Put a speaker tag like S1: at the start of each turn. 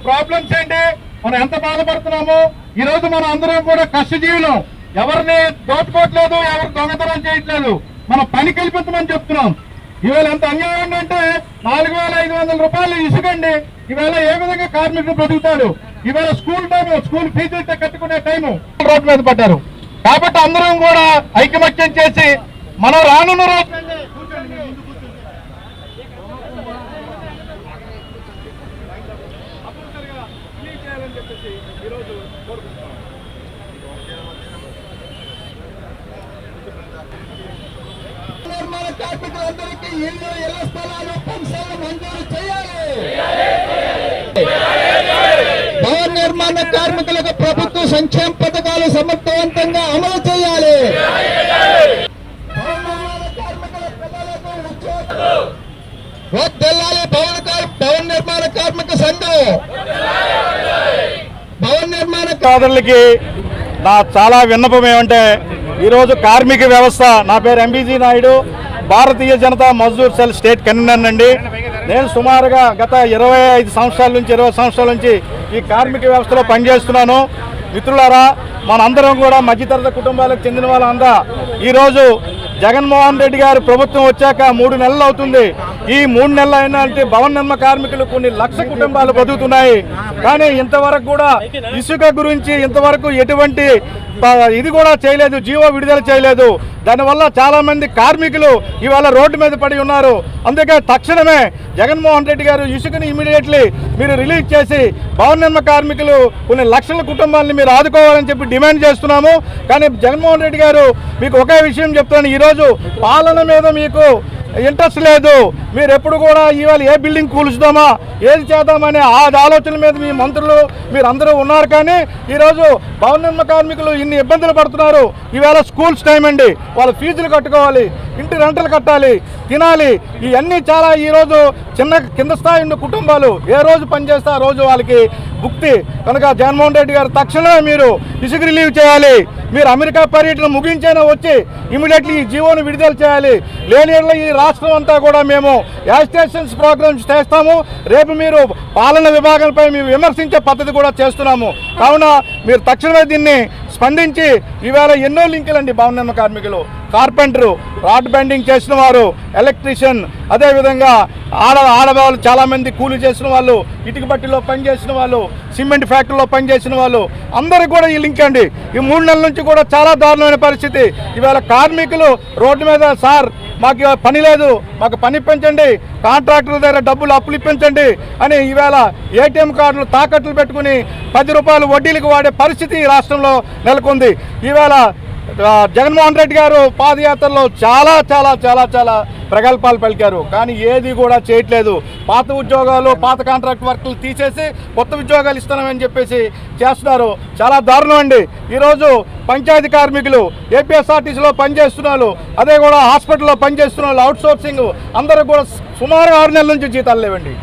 S1: Problems ఏంటి, మనం ఎంత బాధపడుతున్నాము. ఈ రోజు మనం అందరం కూడా కష్టజీవులం, ఎవరిని దోచుకోవట్లేదు, ఎవరు దొంగతనం చేయట్లేదు, మనం పని కల్పించమని చెప్తున్నాం. ఈవేళ ఎంత అన్యాయం అంటే 4,500 రూపాయలు ఇసుకండి. ఈవేళ ఏ విధంగా కార్మికులు బ్రతుకుతాడు. ఈవేళ స్కూల్ టైము, స్కూల్ ఫీజులు కట్టుకునే టైము రోడ్డు మీద పడ్డారు. కాబట్టి అందరం కూడా ఐకమత్యం చేసి మనం రానున్న రోజు నిర్మాణ కార్మికులందరికీ ఇళ్ల స్థలాలు పెన్షన్లు మంజూరు చేయాలి. భవన నిర్మాణ కార్మికులకు ప్రభుత్వ సంక్షేమ పథకాలు సమర్థవంతంగా అమలు చేయాలి. భవన నిర్మాణ కార్మికుల పిల్లలకు వద్దెల్లాలి. భవన నిర్మాణ కార్మిక సంఘం, భవన నిర్మాణ సోదరులకి నా చాలా విన్నపం ఏమంటే, ఈరోజు కార్మిక వ్యవస్థ, నా పేరు MBG Naidu, Bharatiya Janata Mazdoor cell state convener అండి. నేను సుమారుగా గత 25 సంవత్సరాల నుంచి 20 సంవత్సరాల నుంచి ఈ కార్మిక వ్యవస్థలో పనిచేస్తున్నాను. మిత్రులారా, మనందరం కూడా మధ్యతరగతి కుటుంబాలకు చెందిన వాళ్ళంతా ఈరోజు జగన్మోహన్ రెడ్డి గారు ప్రభుత్వం వచ్చాక 3 నెలలు అవుతుంది. ఈ 3 నెలలు అయినా అంటే భవన నిర్మాణ కార్మికులు కొన్ని లక్ష కుటుంబాలు బతుకుతున్నాయి. కానీ ఇంతవరకు కూడా ఇసుక గురించి ఇంతవరకు ఎటువంటి ఇది కూడా చేయలేదు, జీవో విడుదల చేయలేదు. దానివల్ల చాలా మంది కార్మికులు ఇవాళ రోడ్డు మీద పడి ఉన్నారు. అందుకే తక్షణమే జగన్మోహన్ రెడ్డి గారు ఇసుకని ఇమీడియట్లీ మీరు రిలీజ్ చేసి భవన నిర్మాణ కార్మికులు కొన్ని లక్షల కుటుంబాలని మీరు ఆదుకోవాలని చెప్పి డిమాండ్ చేస్తున్నాము. కానీ జగన్మోహన్ రెడ్డి గారు మీకు ఒకే విషయం చెప్తాను, ఈరోజు పాలన మీద మీకు ఇంట్రెస్ట్ లేదు. మీరు ఎప్పుడు కూడా ఇవాళ ఏ బిల్డింగ్ కూల్చుదామా, ఏది చేద్దామనే ఆ ఆలోచన మీద మీ మంత్రులు మీరు అందరూ ఉన్నారు. కానీ ఈరోజు భవన నిర్మాణ కార్మికులు ఇన్ని ఇబ్బందులు పడుతున్నారు. ఈవేళ స్కూల్స్ టైం అండి, వాళ్ళ ఫీజులు కట్టుకోవాలి, ఇంటి రెంటలు కట్టాలి, తినాలి. ఇవన్నీ చాలా ఈరోజు కింద స్థాయి ఉన్న కుటుంబాలు ఏ రోజు పనిచేస్తే ఆ రోజు వాళ్ళకి భుక్తి. కనుక జగన్మోహన్ రెడ్డి గారు తక్షణమే మీరు ఇసుక రిలీవ్ చేయాలి. మీరు అమెరికా పర్యటన ముగించైనా వచ్చి ఇమీడియట్లీ ఈ జీవోను విడుదల చేయాలి. లేని ఈ రాష్ట్రం అంతా కూడా మేము యాజిటేషన్స్ ప్రోగ్రామ్స్ చేస్తాము. రేపు మీరు పాలన విభాగంపై మేము విమర్శించే పద్ధతి కూడా చేస్తున్నాము. కావున మీరు తక్షణమే దీన్ని స్పందించి, ఈవేళ ఎన్నో లింకులు అండి భవన నిర్మాణ కార్మికులు, కార్పెంటరు, రాడ్ బెండింగ్ చేసిన వారు, ఎలక్ట్రీషియన్, అదేవిధంగా ఆడవాళ్ళు చాలామంది కూలీ చేసిన వాళ్ళు, ఇటుక బట్టిలో పనిచేసిన వాళ్ళు, సిమెంట్ ఫ్యాక్టరీలో పనిచేసిన వాళ్ళు అందరికీ కూడా ఈ లింక్ అండి. ఈ 3 నెలల నుంచి కూడా చాలా దారుణమైన పరిస్థితి. ఈవేళ కార్మికులు రోడ్డు మీద, సార్ మాకు పని లేదు, మాకు పని ఇప్పించండి, కాంట్రాక్టుల దగ్గర డబ్బులు అప్పులు ఇప్పించండి అని ఈవేళ ఏటీఎం కార్డులు తాకట్లు పెట్టుకుని 10 రూపాయలు వడ్డీలకు వాడే పరిస్థితి ఈ రాష్ట్రంలో నెలకొంది. ఈవేళ జగన్మోహన్ రెడ్డి గారు పాదయాత్రలో చాలా చాలా చాలా చాలా ప్రగల్భాలు పలికారు. కానీ ఏది కూడా చేయట్లేదు. పాత ఉద్యోగాలు, పాత కాంట్రాక్ట్ వర్కులు తీసేసి కొత్త ఉద్యోగాలు ఇస్తున్నామని చెప్పేసి చేస్తున్నారు. చాలా దారుణం అండి. ఈరోజు పంచాయతీ కార్మికులు, ఏపీఎస్ఆర్టీసీలో పనిచేస్తున్న వాళ్ళు, అదే కూడా హాస్పిటల్లో పనిచేస్తున్న వాళ్ళు, అవుట్ సోర్సింగ్ అందరూ కూడా సుమారు 6 నెలల నుంచి జీతాలు లేవండి.